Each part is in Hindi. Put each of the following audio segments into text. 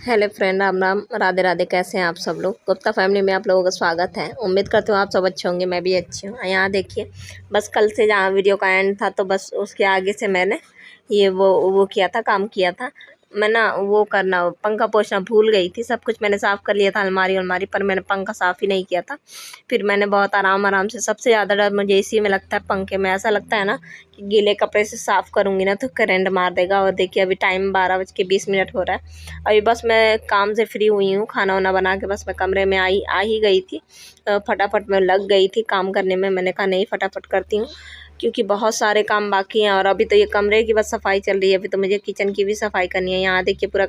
Hello friend, Ram Ram, Radhe Radhe. कैसे हैं आप सब लोग? गुप्ता फैमिली में आप लोगों का स्वागत है। उम्मीद करती हूँ आप सब अच्छे होंगे, मैं भी अच्छी हूँ। यहाँ देखिए, बस कल से जहाँ वीडियो का एंड था तो बस उसके आगे से मैंने ये वो किया था, काम किया था। मैं ना वो करना पंखा पोंछना भूल गई थी। सब कुछ मैंने साफ़ कर लिया था, अलमारी पर मैंने पंखा साफ़ ही नहीं किया था। फिर मैंने बहुत आराम से, सबसे ज़्यादा डर मुझे इसी में लगता है, पंखे में। ऐसा लगता है ना कि गीले कपड़े से साफ़ करूँगी ना तो करंट मार देगा। और देखिए अभी टाइम 12:20 हो रहा है। अभी बस मैं काम से फ्री हुई हूँ, खाना वाना बना के बस मैं कमरे में आ ही गई थी। फटाफट मैं लग गई थी काम करने में। मैंने कहा नहीं, फटाफट करती हूँ क्योंकि बहुत सारे काम बाकी हैं। और अभी तो ये कमरे की बस सफाई चल रही है, अभी तो मुझे किचन की भी सफाई करनी है। यहाँ देखिए पूरा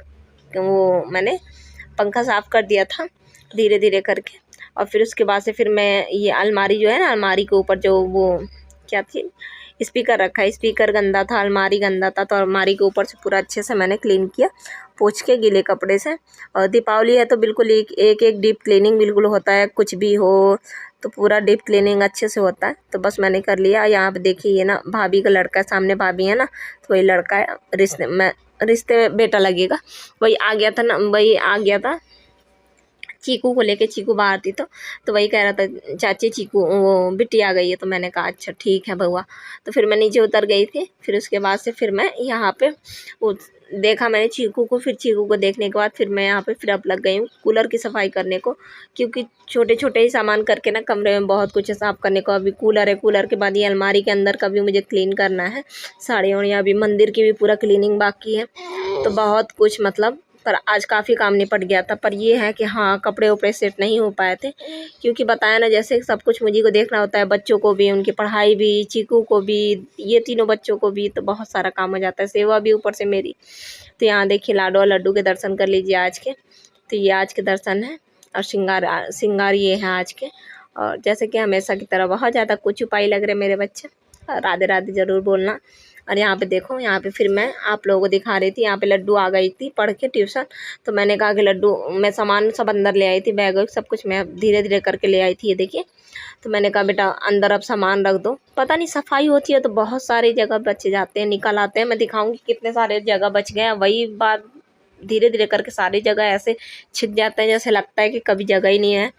वो मैंने पंखा साफ़ कर दिया था धीरे धीरे करके। और फिर उसके बाद से फिर मैं ये अलमारी जो है ना, अलमारी के ऊपर जो वो क्या थी, स्पीकर रखा है, स्पीकर गंदा था, अलमारी गंदा था, तो अलमारी के ऊपर से पूरा अच्छे से मैंने क्लीन किया, पोंछ के गीले कपड़े से। और दीपावली है तो बिल्कुल एक डीप क्लीनिंग बिल्कुल होता है, कुछ भी हो तो पूरा डीप क्लीनिंग अच्छे से होता है। तो बस मैंने कर लिया। यहाँ पे देखिए, ये ना भाभी का लड़का है, सामने भाभी है ना, तो वही लड़का है, रिश्ते में बेटा लगेगा। वही आ गया था चीकू को लेके। चीकू बाहर थी तो वही कह रहा था, चाची चीकू वो बिट्टी आ गई है। तो मैंने कहा अच्छा ठीक है बउआ। तो फिर मैं नीचे उतर गई थी। फिर उसके बाद से फिर मैं यहाँ पे वो देखा मैंने चीकू को। फिर चीकू को देखने के बाद फिर मैं यहाँ पे फिर अब लग गई हूँ कूलर की सफाई करने को, क्योंकि छोटे छोटे ही सामान करके ना कमरे में बहुत कुछ है साफ़ करने को। अभी कूलर है, कूलर के बाद ये अलमारी के अंदर का भी मुझे क्लीन करना है, साड़ी और अभी मंदिर की भी पूरा क्लीनिंग बाकी है। तो बहुत कुछ मतलब, पर आज काफ़ी काम निपट गया था। पर ये है कि हाँ, कपड़े उपड़े सेट नहीं हो पाए थे, क्योंकि बताया ना जैसे सब कुछ मुझी को देखना होता है, बच्चों को भी, उनकी पढ़ाई भी, चीकू को भी, ये तीनों बच्चों को भी, तो बहुत सारा काम हो जाता है, सेवा भी ऊपर से मेरी। तो यहाँ देखिए लाडो और लड्डू के दर्शन कर लीजिए आज के। तो ये आज के दर्शन है और श्रृंगार ये है आज के। और जैसे कि हमेशा की तरह बहुत ज़्यादा कुछ उपाय लग रहे मेरे बच्चे। राधे राधे ज़रूर बोलना। और यहाँ पे देखो, यहाँ पे फिर मैं आप लोगों को दिखा रही थी, यहाँ पे लड्डू आ गई थी पढ़ के ट्यूशन। तो मैंने कहा कि लड्डू, मैं सामान सब अंदर ले आई थी, बैग वैग सब कुछ मैं धीरे धीरे करके ले आई थी, ये देखिए। तो मैंने कहा बेटा अंदर अब सामान रख दो। पता नहीं सफाई होती है तो बहुत सारी जगह बच जाते हैं, निकल आते हैं। मैं दिखाऊंगी कितने सारे जगह बच गए हैं। वही बात, धीरे धीरे करके सारी जगह ऐसे छिप जाते हैं जैसे लगता है कि कभी जगह ही नहीं है।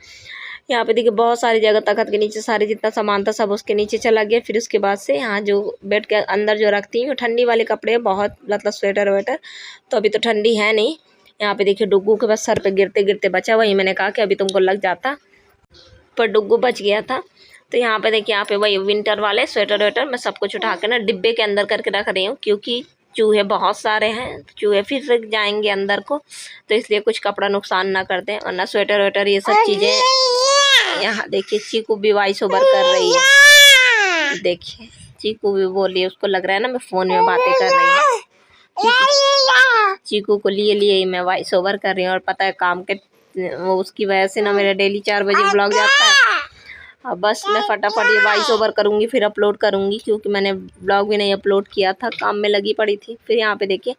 यहाँ पे देखिए बहुत सारी जगह तख्त के नीचे सारे जितना सामान था सब उसके नीचे चला गया। फिर उसके बाद से यहाँ जो बेड के अंदर जो रखती हूँ ठंडी वाले कपड़े बहुत, मतलब स्वेटर वेटर, तो अभी तो ठंडी है नहीं। यहाँ पे देखिए डुग्गू के बस सर पे गिरते गिरते बचा। वही मैंने कहा कि अभी तुमको लग जाता, पर डुग्गू बच गया था। तो यहाँ पे देखिए, यहाँ पे वही विंटर वाले स्वेटर वेटर मैं सब कुछ उठा के ना डिब्बे के अंदर करके रख रही हूँ, क्योंकि चूहे बहुत सारे हैं, चूहे फिर से जाएंगे अंदर को, तो इसलिए कुछ कपड़ा नुकसान ना कर दें। वरना स्वेटर वेटर ये सब चीज़ें। यहाँ देखिए चीकू भी वॉइस ओवर कर रही है, देखिए चीकू भी बोल रही है, उसको लग रहा है ना मैं फ़ोन में बातें कर रही हूँ। चीकू को लिए ही मैं वॉइस ओवर कर रही हूँ। और पता है काम के वो उसकी वजह से ना मेरा डेली 4 बजे ब्लॉग जाता है। अब बस मैं फटाफट ये वॉइस ओवर करूँगी, फिर अपलोड करूँगी, क्योंकि मैंने ब्लॉग भी नहीं अपलोड किया था, काम में लगी पड़ी थी। फिर यहाँ पे देखिए,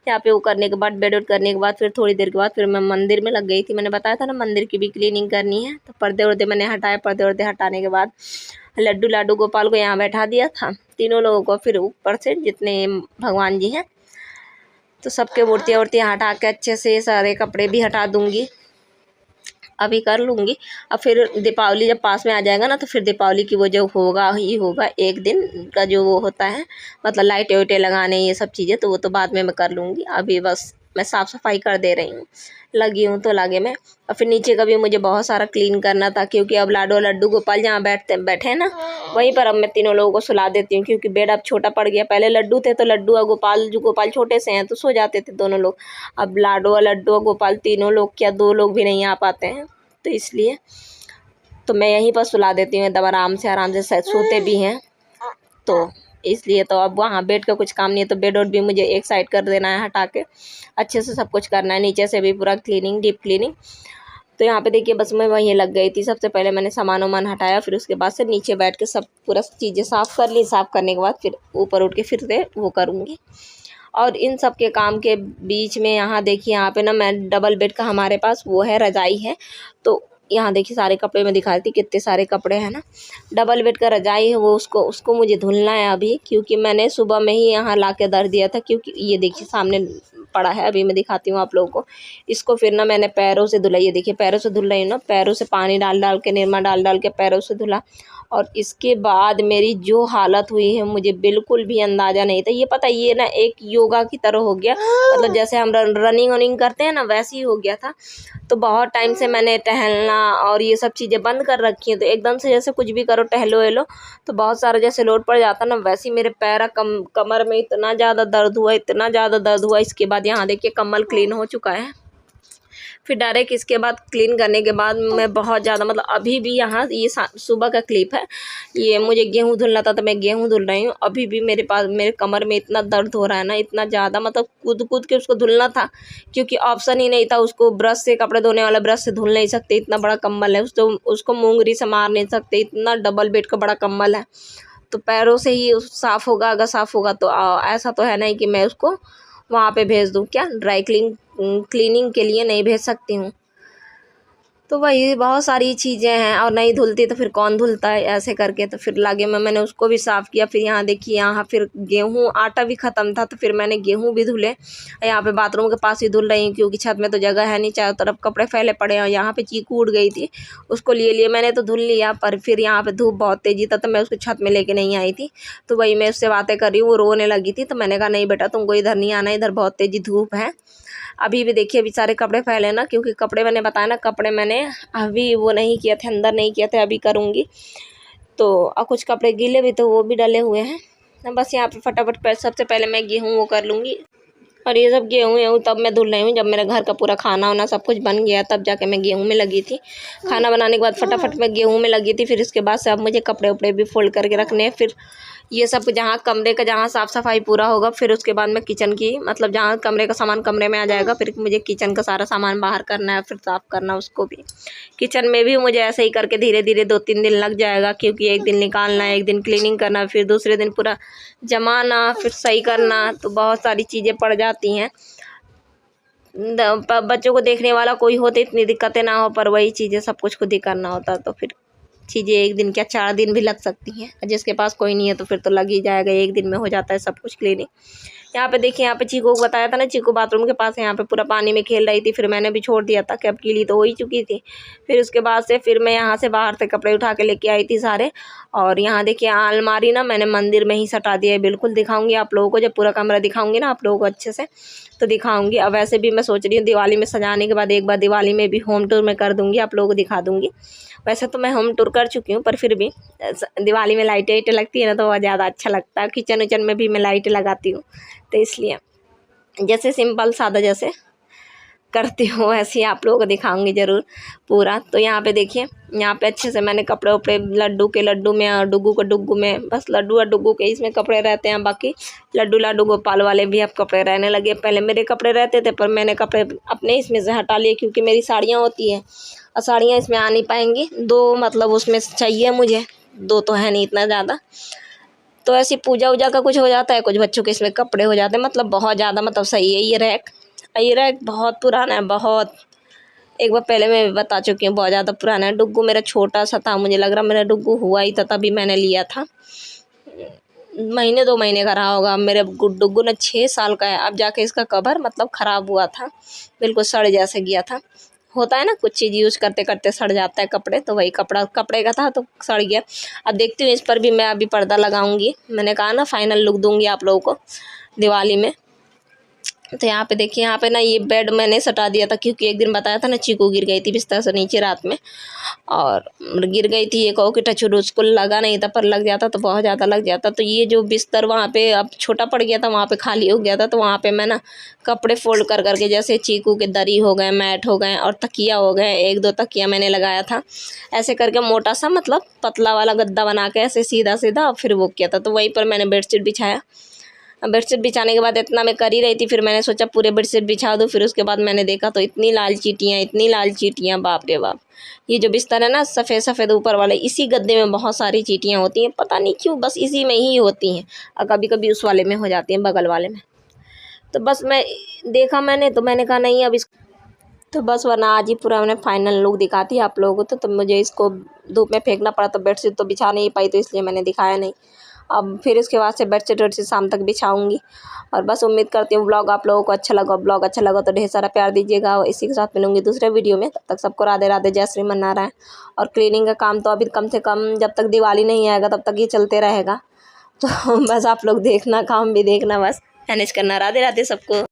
यहाँ पे वो करने के बाद, बेड वेड करने के बाद, फिर थोड़ी देर के बाद फिर मैं मंदिर में लग गई थी। मैंने बताया था ना मंदिर की भी क्लीनिंग करनी है। तो पर्दे वर्दे मैंने हटाए, पर्दे वर्दे हटाने के बाद लड्डू लाडू गोपाल को यहाँ बैठा दिया था, तीनों लोगों को। फिर ऊपर से जितने भगवान जी हैं तो सबके मूर्तियाँ वूर्तियाँ हटा के अच्छे से सारे कपड़े भी हटा दूँगी, अभी कर लूँगी। अब फिर दीपावली जब पास में आ जाएगा ना, तो फिर दीपावली की वो जो होगा ही होगा, एक दिन का जो वो होता है, मतलब लाइटें वाइटें लगाने ये सब चीज़ें, तो वो तो बाद में मैं कर लूँगी। अभी बस मैं साफ़ सफाई कर दे रही हूँ, लगी हूँ तो लगे मैं। और फिर नीचे का भी मुझे बहुत सारा क्लीन करना था, क्योंकि अब लाडो लड्डू गोपाल जहाँ बैठे ना, वहीं पर अब मैं तीनों लोगों को सुला देती हूँ, क्योंकि बेड अब छोटा पड़ गया। पहले लड्डू थे तो लड्डू और गोपाल, जो गोपाल छोटे से हैं तो सो जाते थे दोनों लोग। अब लाडो और लड्डू और गोपाल तीनों लोग क्या, 2 लोग भी नहीं आ पाते हैं, तो इसलिए तो मैं यहीं पर सुला देती हूँ एकदम आराम से सोते भी हैं। तो इसलिए तो अब वहाँ बेड का कुछ काम नहीं है, तो बेड भी मुझे एक साइड कर देना है, हटा के अच्छे से सब कुछ करना है। नीचे से भी पूरा क्लीनिंग, डीप क्लीनिंग। तो यहाँ पे देखिए बस मैं वहीं लग गई थी। सबसे पहले मैंने सामान वामान हटाया, फिर उसके बाद से नीचे बैठ के सब पूरा चीज़ें साफ़ कर ली। साफ़ करने के बाद फिर ऊपर उठ के फिर से वो करूँगी। और इन सब के काम के बीच में यहाँ देखिए, यहाँ पे ना मैं डबल बेड का हमारे पास वो है, रज़ाई है। तो यहाँ देखिए सारे कपड़े मैं दिखा रही थी, कितने सारे कपड़े हैं ना। डबल बेड का रज़ाई है वो, उसको मुझे धुलना है अभी, क्योंकि मैंने सुबह में ही यहाँ ला के धर दिया था। क्योंकि ये देखिए सामने पड़ा है, अभी मैं दिखाती हूँ आप लोगों को। इसको फिर ना मैंने पैरों से धुला। ये देखिए पैरों से धुल रही हूँ ना, पैरों से पानी डाल डाल के, निरमा डाल डाल के पैरों से धुला। और इसके बाद मेरी जो हालत हुई है, मुझे बिल्कुल भी अंदाज़ा नहीं था। ये पता, ये ना एक योगा की तरह हो गया, मतलब जैसे हम रनिंग वनिंग करते हैं ना, वैसे ही हो गया था। तो बहुत टाइम से मैंने टहलना और ये सब चीज़ें बंद कर रखी हैं, तो एकदम से जैसे कुछ भी करो, टहलो वहलो, तो बहुत सारा जैसे लोड पड़ जाता ना, वैसे ही मेरे पैर कमर में इतना ज़्यादा दर्द हुआ, इतना ज़्यादा दर्द हुआ। इसके बाद यहाँ देखिए कम्बल क्लीन हो चुका है। फिर डायरेक्ट इसके बाद क्लीन करने के बाद मैं बहुत ज़्यादा, मतलब अभी भी यहाँ ये सुबह का क्लिप है, ये मुझे गेहूँ धुलना था तो मैं गेहूँ धुल रही हूँ। अभी भी मेरे पास, मेरे कमर में इतना दर्द हो रहा है ना, इतना ज़्यादा, मतलब कूद कूद के उसको धुलना था, क्योंकि ऑप्शन ही नहीं था। उसको ब्रश से, कपड़े धोने वाला ब्रश से धुल नहीं सकते, इतना बड़ा कम्बल है। उसको मूंगरी से मार नहीं सकते, इतना डबल बेड का बड़ा कम्बल है। तो पैरों से ही साफ़ होगा, अगर साफ़ होगा तो ऐसा तो है नहीं कि मैं उसको वहाँ पे भेज दूँ, क्या ड्राई क्लीनिंग के लिए नहीं भेज सकती हूँ। तो वही बहुत सारी चीज़ें हैं, और नहीं धुलती तो फिर कौन धुलता है ऐसे करके। तो फिर लागे में मैंने उसको भी साफ़ किया। फिर यहाँ देखिए, यहाँ फिर गेहूँ, आटा भी ख़त्म था, तो फिर मैंने गेहूँ भी धुले। यहाँ पे बाथरूम के पास ही धुल रही हूँ, क्योंकि छत में तो जगह है नहीं, चारों तरफ कपड़े फैले पड़े हैं। यहाँ पे चीकू उड़ गई थी, उसको लिए मैंने तो धुल लिया, पर फिर यहाँ पे धूप बहुत तेज़ी था, तो मैं उसको छत में लेके नहीं आई थी। तो वही मैं उससे बातें कर रही हूँ, वो रोने लगी थी। तो मैंने कहा नहीं बेटा, तुमको इधर नहीं आना, इधर बहुत तेज़ी धूप है। अभी भी देखिए, अभी सारे कपड़े फैले ना, क्योंकि कपड़े मैंने बताया ना, कपड़े मैंने अभी वो नहीं किए थे, अंदर नहीं किए थे, अभी करूँगी। तो और कुछ कपड़े गीले भी, तो वो भी डले हुए हैं। बस यहाँ पे फटाफट सबसे पहले मैं गेहूँ वो कर लूँगी। और ये सब गेहूँ तब मैं धुल रही हूँ, जब मेरे घर का पूरा खाना वाना सब कुछ बन गया, तब जाके मैं गेहूँ में लगी थी। खाना बनाने के बाद फटाफट मैं गेहूँ में लगी थी। फिर इसके बाद से अब मुझे कपड़े उपड़े भी फोल्ड करके रखने हैं। फिर ये सब जहाँ कमरे का जहाँ साफ़ सफाई पूरा होगा, फिर उसके बाद मैं किचन की, मतलब जहाँ कमरे का सामान कमरे में आ जाएगा, फिर मुझे किचन का सारा सामान बाहर करना है, फिर साफ़ करना उसको भी। किचन में भी मुझे ऐसे ही करके धीरे धीरे 2-3 दिन लग जाएगा, क्योंकि एक दिन निकालना, एक दिन क्लीनिंग करना, फिर दूसरे दिन पूरा जमाना, फिर सही करना, तो बहुत सारी चीज़ें पड़ जाती हैं। बच्चों को देखने वाला कोई हो तो इतनी दिक्कतें ना हो, पर वही चीज़ें सब कुछ खुद ही करना होता, तो फिर चीज़ें एक दिन क्या 4 दिन भी लग सकती हैं। जिसके पास कोई नहीं है तो फिर तो लग ही जाएगा, एक दिन में हो जाता है सब कुछ क्लीनिंग। यहाँ पे देखिए, यहाँ पे चीकू को बताया था ना, चीकू बाथरूम के पास यहाँ पे पूरा पानी में खेल रही थी। फिर मैंने भी छोड़ दिया था कि अब गीली तो हो ही चुकी थी। फिर उसके बाद से फिर मैं यहाँ से बाहर से कपड़े उठा के लेके आई थी सारे। और यहाँ देखिए अलमारी ना मैंने मंदिर में ही सटा दिया है। बिल्कुल दिखाऊंगी आप लोगों को, जब पूरा कमरा दिखाऊंगी ना आप लोगों को अच्छे से, तो दिखाऊंगी। अब वैसे भी मैं सोच रही हूँ दिवाली में सजाने के बाद एक बार दिवाली में भी होम टूर में कर दूँगी, आप लोगों को दिखा दूँगी। वैसे तो मैं होम टूर कर चुकी हूँ, पर फिर भी दिवाली में लाइटें वाइटें लगती है ना, तो बहुत ज़्यादा अच्छा लगता है। किचन विचन में भी मैं लाइटें लगाती हूँ, तो इसलिए जैसे सिंपल सादा जैसे करती हूँ वैसे ही आप लोगों को दिखाऊंगी ज़रूर पूरा। तो यहाँ पे देखिए, यहाँ पे अच्छे से मैंने कपड़े उपड़े, लड्डू के लड्डू में और डुग्गू के डुग्गू में, बस लड्डू और डुग्गू के इसमें कपड़े रहते हैं। बाकी लड्डू लाडू गोपाल वाले भी अब कपड़े रहने लगे। पहले मेरे कपड़े रहते थे, पर मैंने कपड़े अपने इसमें से हटा लिए, क्योंकि मेरी साड़ियाँ होती हैं और साड़ियाँ इसमें आ नहीं पाएंगी। 2 मतलब उसमें चाहिए मुझे, 2 तो है नहीं इतना ज़्यादा। तो ऐसी पूजा वूजा का कुछ हो जाता है, कुछ बच्चों के इसमें कपड़े हो जाते हैं, मतलब बहुत ज़्यादा, मतलब सही है। ये रैक बहुत पुराना है, बहुत। एक बार पहले मैं भी बता चुकी हूँ, बहुत ज़्यादा पुराना है। डुग्गू मेरा छोटा सा था, मुझे लग रहा मेरा डुग्गू हुआ ही था तभी मैंने लिया था। महीने 2 महीने का रहा होगा। मेरे डुग्गू ने 6 साल का है, अब जाके इसका कवर मतलब ख़राब हुआ था, बिल्कुल सड़ जैसे गया था। होता है ना, कुछ चीज़ यूज़ करते करते सड़ जाता है कपड़े, तो वही कपड़े का था तो सड़ गया। अब देखती हूँ, इस पर भी मैं अभी पर्दा लगाऊंगी। मैंने कहा ना फाइनल लुक दूंगी आप लोगों को दिवाली में। तो यहाँ पे देखिए, यहाँ पे ना ये बेड मैंने सटा दिया था, क्योंकि एक दिन बताया था ना चीकू गिर गई थी बिस्तर से नीचे रात में, और गिर गई थी। ये कहो कि टचुड उसको लगा नहीं था, पर लग जाता तो बहुत ज़्यादा लग जाता। तो ये जो बिस्तर वहाँ पे अब छोटा पड़ गया था, वहाँ पे खाली हो गया था, तो वहाँ पे मैं ना कपड़े फोल्ड कर करके, जैसे चीकू के दरी हो गए, मैट हो गए और तकिया हो गए, 1-2 तकिया मैंने लगाया था, ऐसे करके मोटा सा, मतलब पतला वाला गद्दा बना के ऐसे सीधा सीधा, और फिर वो किया था। तो वहीं पर मैंने बेडशीट बिछाया। बेडशीट बिछाने के बाद इतना मैं कर ही रही थी, फिर मैंने सोचा पूरे बेडशीट बिछा दूँ। फिर उसके बाद मैंने देखा तो इतनी लाल चींटियाँ, बाप रे बाप। ये जो बिस्तर है ना सफ़ेद सफ़ेद ऊपर वाले, इसी गद्दे में बहुत सारी चींटियाँ होती हैं, पता नहीं क्यों, बस इसी में ही होती हैं, और कभी कभी उस वाले में हो जाती हैं, बगल वाले में। तो बस मैं देखा मैंने, तो मैंने कहा नहीं अब तो बस वरना आज ही पूरा मैंने फाइनल लुक दिखाती है आप लोगों को। तो मुझे इसको धूप में फेंकना पड़ा, तो बेडशीट तो बिछा नहीं पाई, तो इसलिए मैंने दिखाया नहीं। अब फिर इसके बाद से बेडशीट शाम तक बिछाऊंगी। और बस उम्मीद करती हूँ ब्लॉग आप लोगों को अच्छा लगा। ब्लॉग अच्छा लगा तो ढेर सारा प्यार दीजिएगा। और इसी के साथ मिलूंगी दूसरे वीडियो में। तब तक सबको राधे राधे, जय श्री मन्नारायण। और क्लीनिंग का काम तो अभी कम से कम जब तक दिवाली नहीं आएगा तब तक ये चलते रहेगा। तो बस आप लोग देखना, काम भी देखना, बस मैनेज करना। राधे राधे सबको।